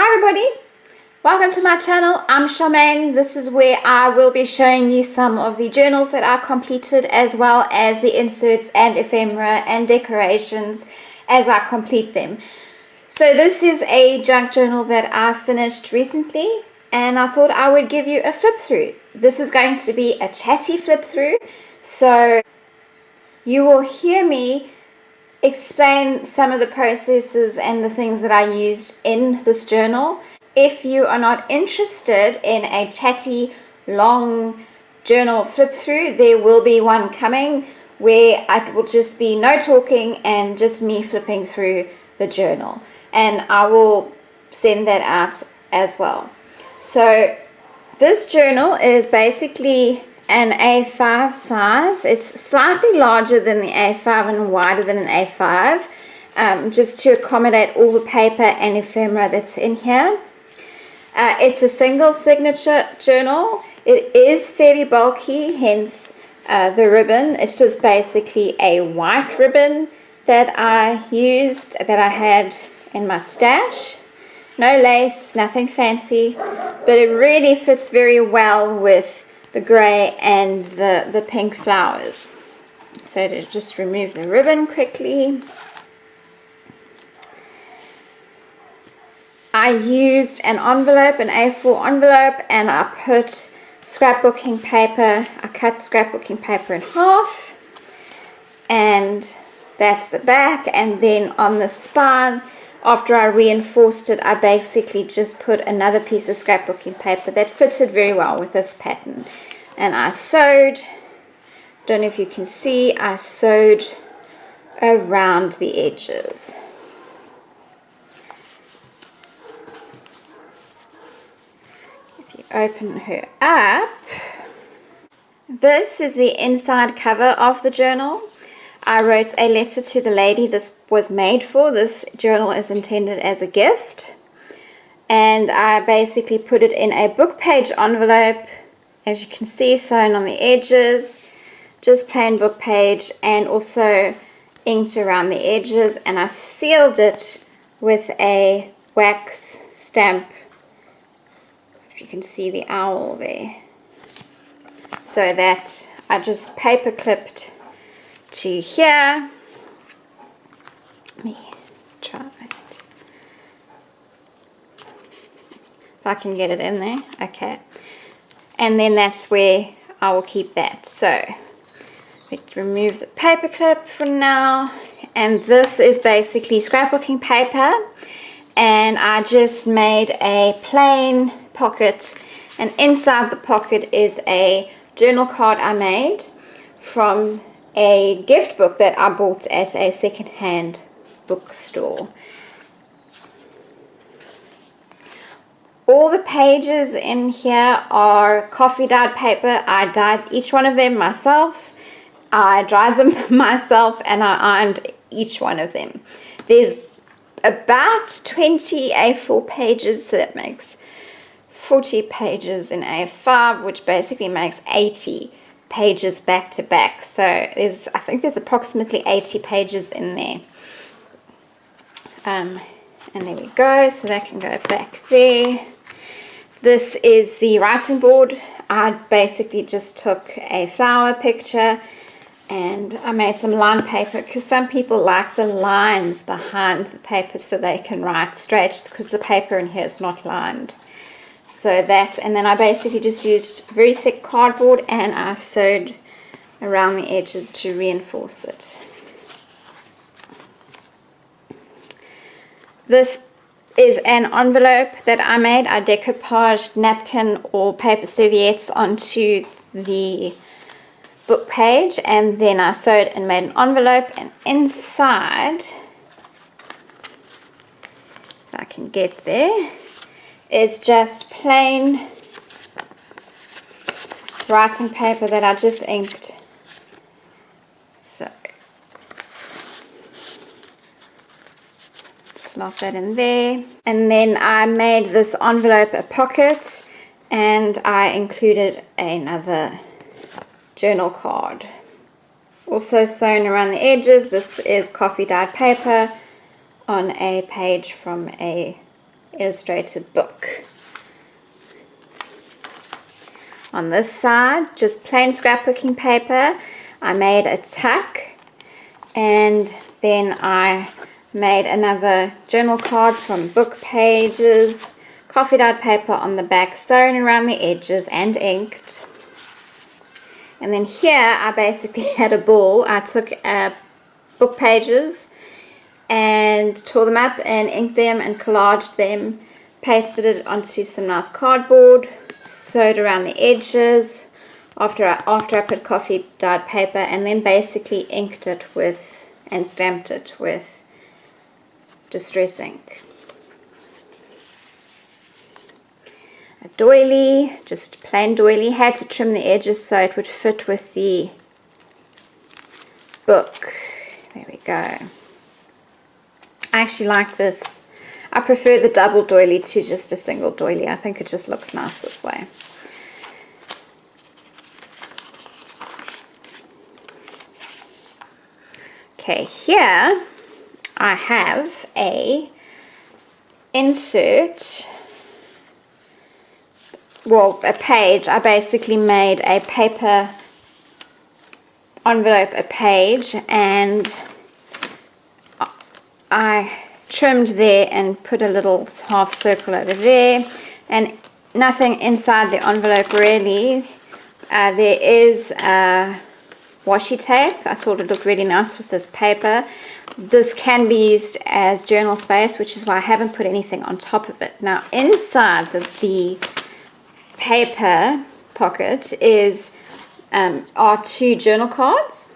Hi everybody, welcome to my channel. I'm Charmaine. This is where I will be showing you some of the journals that I completed, as well as the inserts and ephemera and decorations as I complete them. So this is a junk journal that I finished recently, and I thought I would give you a flip through. This is going to be a chatty flip through, so you will hear me explain some of the processes and the things that I used in this journal. If you are not interested in a chatty long journal flip through, there will be one coming where it will just be no talking and just me flipping through the journal, and I will send that out as well. So this journal is basically an A5 size. It's slightly larger than the A5 and wider than an A5, just to accommodate all the paper and ephemera that's in here. It's a single signature journal. It is fairly bulky, hence the ribbon. It's just basically a white ribbon that I used, that I had in my stash. No lace, nothing fancy, but it really fits very well with the grey and the pink flowers. So to just remove the ribbon quickly, I used an envelope, an A4 envelope, and I put scrapbooking paper. I cut scrapbooking paper in half, and that's the back. And then on the spine, after I reinforced it, I basically just put another piece of scrapbooking paper that fits it very well with this pattern. And I sewed, don't know if you can see, I sewed around the edges. If you open her up, this is the inside cover of the journal. I wrote a letter to the lady this was made for. This journal is intended as a gift, and I basically put it in a book page envelope, as you can see, sewn on the edges, just plain book page, and also inked around the edges, and I sealed it with a wax stamp. If you can see the owl there, so that I just paper clipped to here. Let me try it. If I can get it in there. Okay. And then that's where I will keep that. So we remove the paper clip for now. And this is basically scrapbooking paper. And I just made a plain pocket. And inside the pocket is a journal card I made from a gift book that I bought at a second-hand bookstore. All the pages in here are coffee dyed paper. I dyed each one of them myself. I dried them myself, and I ironed each one of them. There's about 20 A4 pages, so that makes 40 pages in A5, which basically makes 80 pages back to back. So I think there's approximately 80 pages in there. And there we go, so that can go back there. This is the writing board. I basically just took a flower picture and I made some line paper, because some people like the lines behind the paper so they can write straight, because the paper in here is not lined. So that, and then I basically just used very thick cardboard and I sewed around the edges to reinforce it. This is an envelope that I made. I decoupaged napkin or paper serviettes onto the book page, and then I sewed and made an envelope, and inside, if I can get there, is just plain writing paper that I just inked. So slot that in there, and then I made this envelope a pocket, and I included another journal card also sewn around the edges. This is coffee dyed paper on a page from a illustrated book. On this side, just plain scrapbooking paper. I made a tuck, and then I made another journal card from book pages, coffee dyed paper on the back, sewn around the edges and inked. And then here I basically had a ball. I took book pages and tore them up and inked them and collaged them, pasted it onto some nice cardboard, sewed around the edges after I put coffee dyed paper, and then basically inked it with and stamped it with distress ink. A doily, just plain doily. Had to trim the edges so it would fit with the book. There we go. I actually like this. I prefer the double doily to just a single doily. I think it just looks nice this way. Okay, here I have a insert, well, a page. I basically made a paper envelope, a page, and I trimmed there and put a little half circle over there, and nothing inside the envelope really. There is washi tape. I thought it looked really nice with this paper. This can be used as journal space, which is why I haven't put anything on top of it. Now inside the paper pocket are two journal cards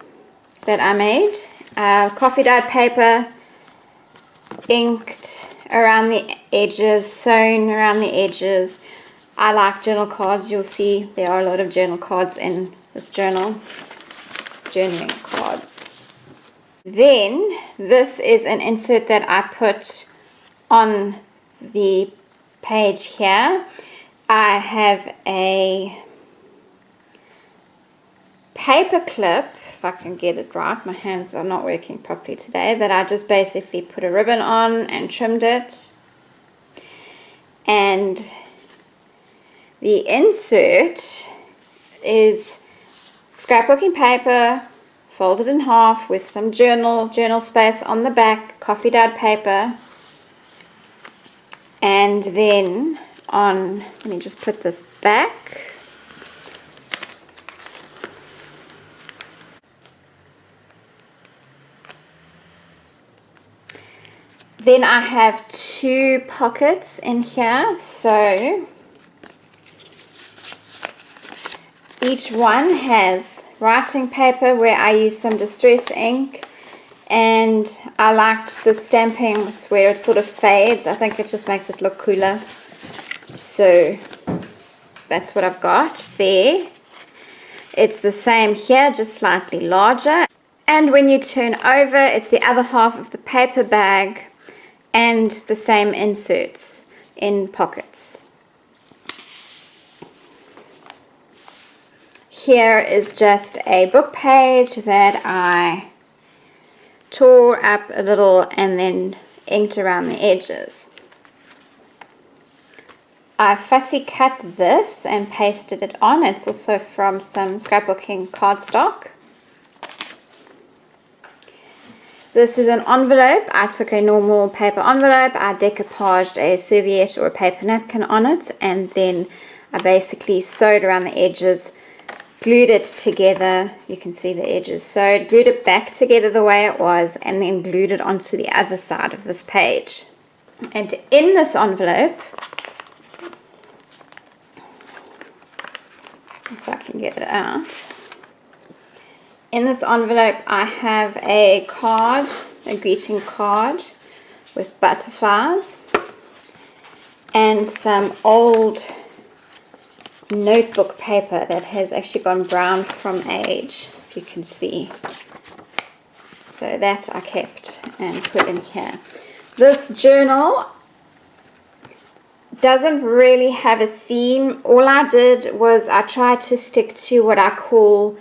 that I made. Coffee dyed paper, inked around the edges, sewn around the edges. I like journal cards. You'll see there are a lot of journal cards in this journal. Journaling cards. Then this is an insert that I put on the page here. I have a paper clip, if I can get it right, my hands are not working properly today, that I just basically put a ribbon on and trimmed it. And the insert is scrapbooking paper folded in half with some journal space on the back, coffee dyed paper, and then let me just put this back. Then I have two pockets in here, so each one has writing paper where I use some distress ink, and I liked the stamping where it sort of fades. I think it just makes it look cooler. So that's what I've got there. It's the same here, just slightly larger. And when you turn over, it's the other half of the paper bag and the same inserts in pockets. Here is just a book page that I tore up a little and then inked around the edges. I fussy cut this and pasted it on. It's also from some scrapbooking cardstock. This is an envelope. I took a normal paper envelope, I decoupaged a serviette or a paper napkin on it, and then I basically sewed around the edges, glued it together. You can see the edges sewed, glued it back together the way it was, and then glued it onto the other side of this page. And in this envelope, if I can get it out, in this envelope I have a card, a greeting card with butterflies and some old notebook paper that has actually gone brown from age, if you can see. So that I kept and put in here. This journal doesn't really have a theme. All I did was I tried to stick to what I call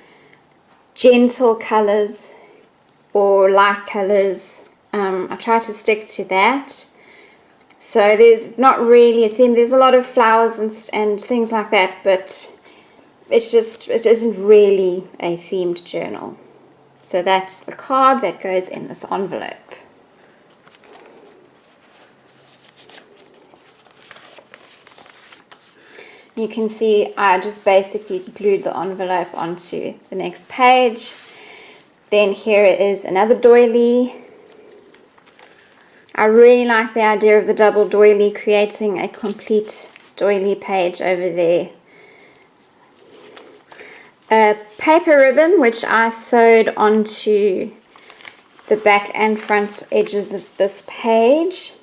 gentle colors or light colors. I tried to stick to that. So there's not really a theme. There's a lot of flowers and things like that, but it isn't really a themed journal. So that's the card that goes in this envelope. You can see I just basically glued the envelope onto the next page. Then here it is, another doily. I really like the idea of the double doily, creating a complete doily page over there. A paper ribbon which I sewed onto the back and front edges of this page.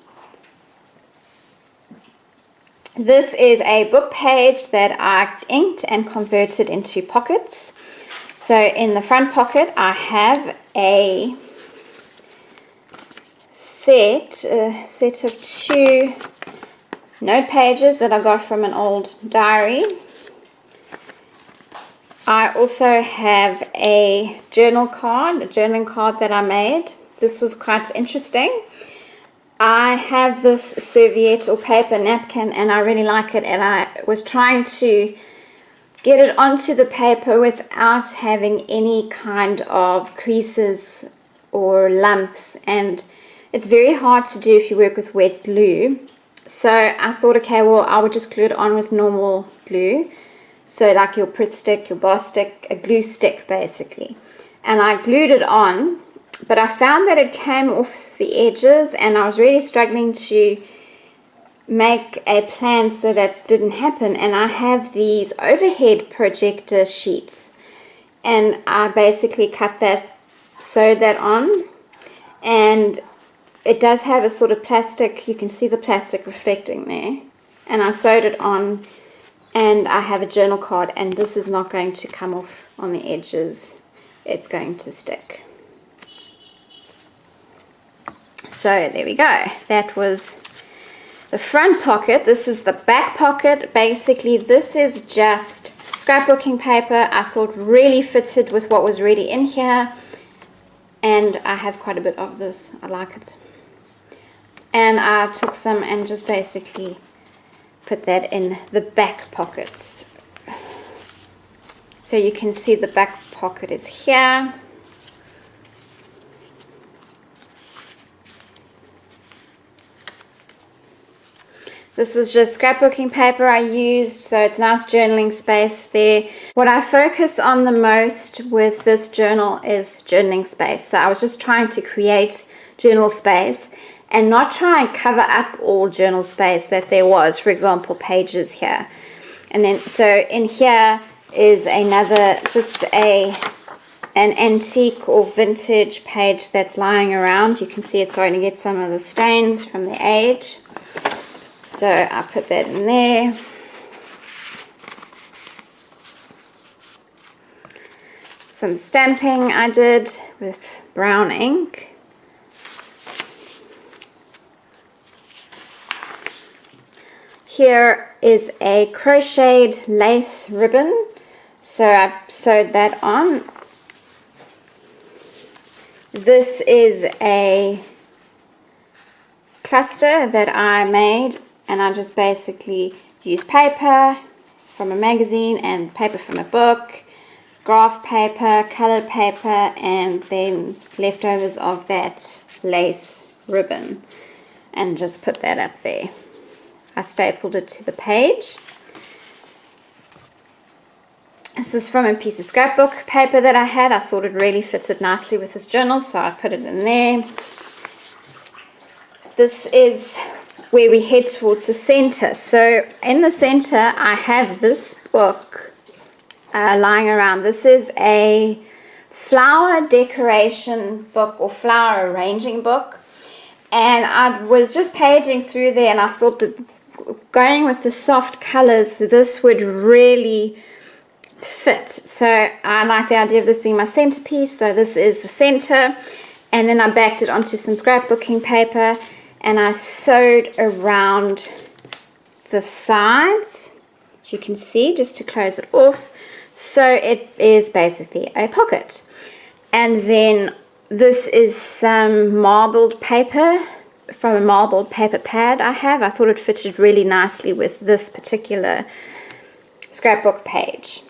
This is a book page that I inked and converted into pockets. So in the front pocket I have a set of 2 note pages that I got from an old diary. I also have a journaling card that I made. This was quite interesting. I have this serviette or paper napkin and I really like it, and I was trying to get it onto the paper without having any kind of creases or lumps, and it's very hard to do if you work with wet glue. So I thought, okay, well, I would just glue it on with normal glue. So like your Pritt stick, your bar stick, a glue stick basically. And I glued it on, but I found that it came off the edges and I was really struggling to make a plan so that didn't happen. And I have these overhead projector sheets and I basically sewed that on, and it does have a sort of plastic, you can see the plastic reflecting there, and I sewed it on. And I have a journal card, and this is not going to come off on the edges. It's going to stick. So there we go. That was the front pocket. This is the back pocket. Basically, this is just scrapbooking paper. I thought really fitted with what was already in here. And I have quite a bit of this. I like it. And I took some and just basically put that in the back pockets. So you can see the back pocket is here. This is just scrapbooking paper I used, so it's nice journaling space there. What I focus on the most with this journal is journaling space. So I was just trying to create journal space and not try and cover up all journal space that there was, for example, pages here. And then, so in here is another, just an antique or vintage page that's lying around. You can see it's starting to get some of the stains from the age. So I put that in there. Some stamping I did with brown ink. Here is a crocheted lace ribbon, so I sewed that on. This is a cluster that I made, and I just basically used paper from a magazine and paper from a book, graph paper, colored paper, and then leftovers of that lace ribbon, and just put that up there. I stapled it to the page. This is from a piece of scrapbook paper that I had. I thought it really fitted nicely with this journal, so I put it in there. This is where we head towards the center. So in the center, I have this book lying around. This is a flower decoration book or flower arranging book. And I was just paging through there, and I thought that going with the soft colors, this would really fit. So I like the idea of this being my centerpiece. So this is the center, and then I backed it onto some scrapbooking paper, and I sewed around the sides, as you can see, just to close it off. So it is basically a pocket. And then this is some marbled paper, from a marbled paper pad I have. I thought it fitted really nicely with this particular scrapbook page.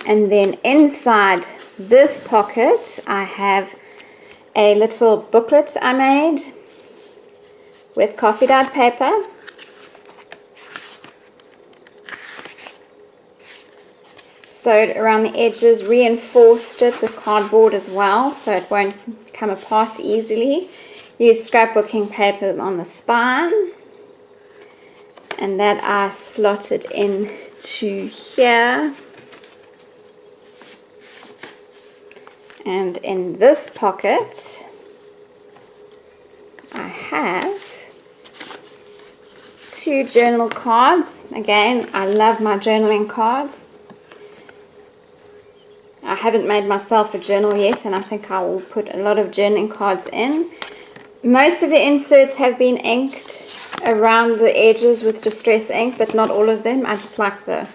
And then inside this pocket I have a little booklet I made with coffee dyed paper. Sewed around the edges, reinforced it with cardboard as well so it won't come apart easily. Use scrapbooking paper on the spine, and that I slotted into here. And in this pocket I have 2 journal cards. Again, I love my journaling cards. I haven't made myself a journal yet, and I think I will put a lot of journaling cards in. Most of the inserts have been inked around the edges with distress ink, but not all of them. I just like the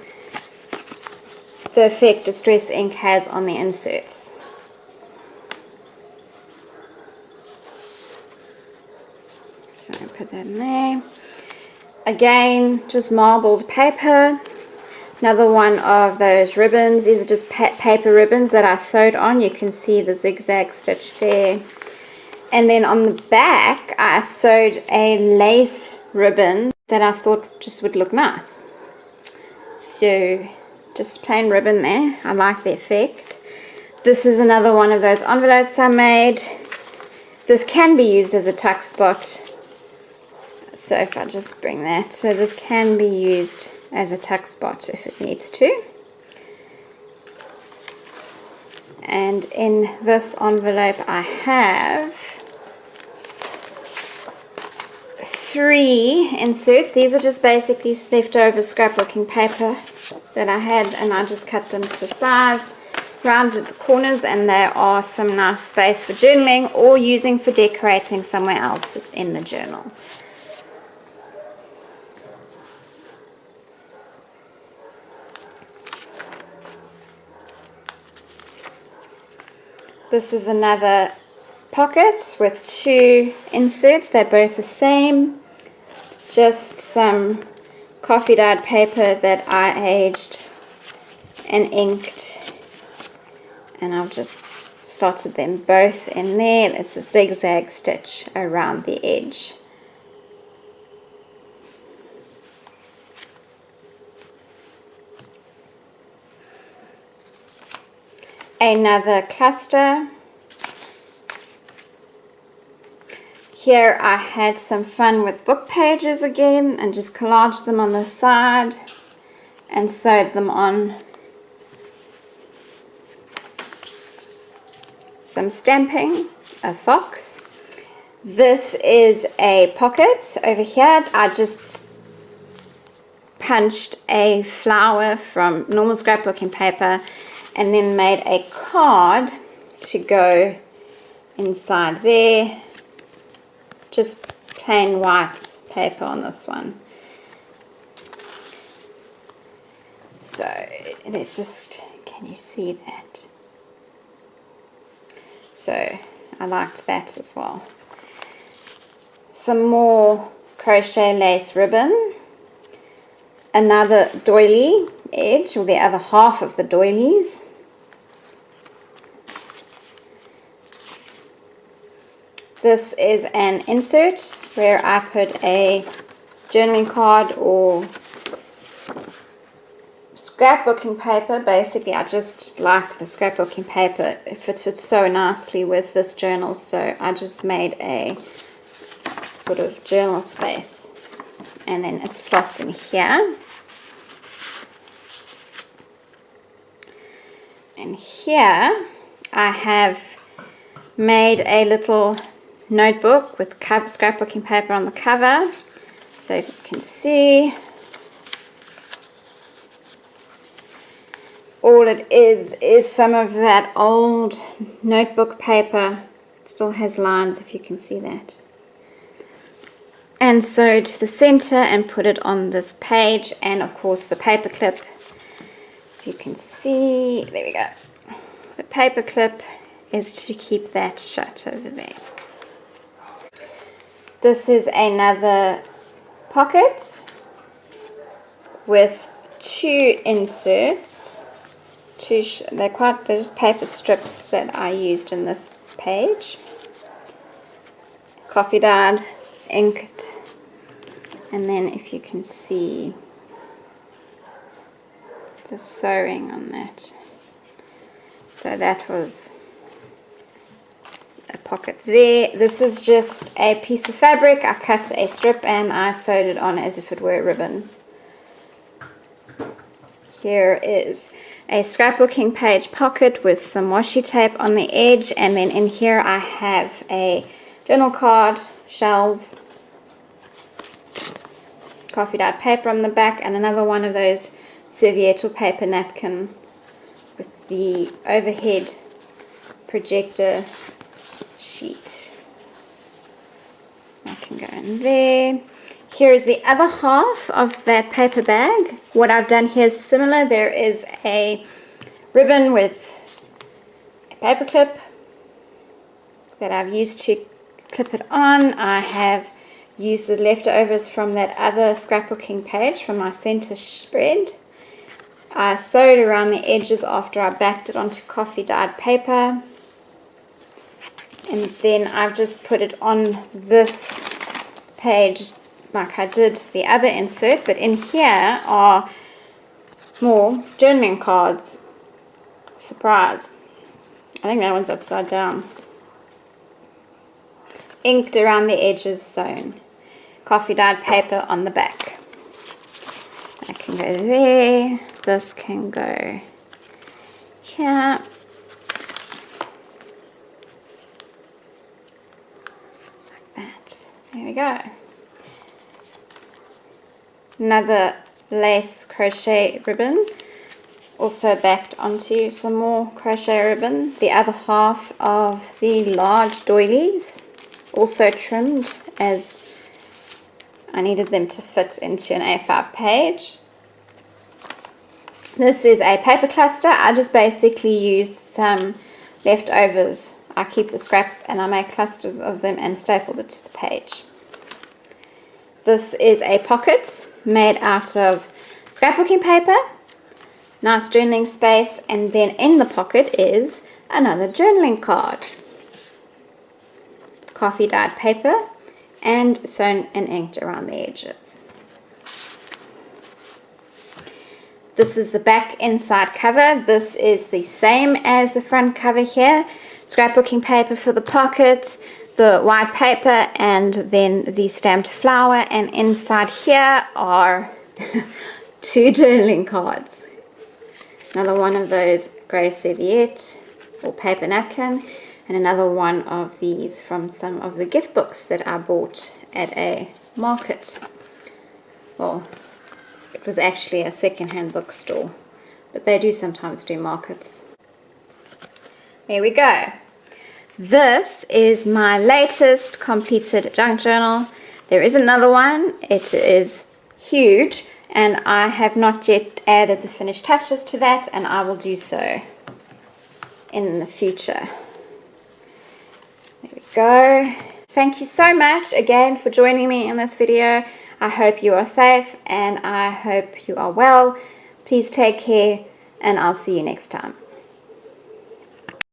effect distress ink has on the inserts. So I put that in there. Again, just marbled paper. Another one of those ribbons. These are just paper ribbons that I sewed on. You can see the zigzag stitch there. And then on the back, I sewed a lace ribbon that I thought just would look nice. So, just plain ribbon there. I like the effect. This is another one of those envelopes I made. This can be used as a tuck spot. So if I just bring that, so this can be used as a tuck spot if it needs to. And in this envelope I have 3 inserts. These are just basically leftover scrapbooking paper that I had, and I just cut them to size, rounded the corners, and there are some nice space for journaling or using for decorating somewhere else in the journal. This is another pocket with 2 inserts. They're both the same. Just some coffee dyed paper that I aged and inked. And I've just slotted them both in there. It's a zigzag stitch around the edge. Another cluster. Here I had some fun with book pages again and just collaged them on the side and sewed them on. Some stamping, a fox. This is a pocket over here. I just punched a flower from normal scrapbooking paper and then made a card to go inside there. Just plain white paper on this one. So let's just, can you see that? So I liked that as well. Some more crochet lace ribbon. Another doily edge, or the other half of the doilies. This is an insert where I put a journaling card or scrapbooking paper. Basically, I just liked the scrapbooking paper. It fitted so nicely with this journal, so I just made a sort of journal space. And then it slots in here. And here I have made a little notebook with scrapbooking paper on the cover, so you can see all it is some of that old notebook paper. It still has lines, if you can see that, and sewed the center and put it on this page. And of course the paper clip, if you can see, there we go, the paper clip is to keep that shut over there. This is another pocket with 2 inserts. They're just paper strips that I used in this page. Coffee dyed, inked, and then if you can see the sewing on that. So that was a pocket there. This is just a piece of fabric. I cut a strip and I sewed it on as if it were a ribbon. Here is a scrapbooking page pocket with some washi tape on the edge, and then in here I have a journal card, shells, coffee dyed paper on the back, and another one of those serviette or paper napkin with the overhead projector sheet. I can go in there. Here is the other half of that paper bag. What I've done here is similar. There is a ribbon with a paper clip that I've used to clip it on. I have used the leftovers from that other scrapbooking page from my center spread. I sewed around the edges after I backed it onto coffee dyed paper, and then I've just put it on this page like I did the other insert, but in here are more journaling cards. Surprise. I think that one's upside down. Inked around the edges, sewn. Coffee dyed paper on the back. That can go there. This can go here. Like that. There we go. Another lace crochet ribbon, also backed onto some more crochet ribbon. The other half of the large doilies, also trimmed as I needed them to fit into an A5 page. This is a paper cluster. I just basically used some leftovers. I keep the scraps and I make clusters of them and stapled it to the page. This is a pocket made out of scrapbooking paper, nice journaling space, and then in the pocket is another journaling card, coffee dyed paper, and sewn and inked around the edges. This is the back inside cover. This is the same as the front cover here. Scrapbooking paper for the pocket, the white paper, and then the stamped flower, and inside here are 2 journaling cards. Another one of those grey serviette or paper napkin, and another one of these from some of the gift books that I bought at a market. Well, it was actually a second-hand bookstore, but they do sometimes do markets. There we go. This is my latest completed junk journal. There is another one. It is huge, and I have not yet added the finished touches to that, and I will do so in the future. There we go. Thank you so much again for joining me in this video. I hope you are safe and I hope you are well. Please take care, and I'll see you next time.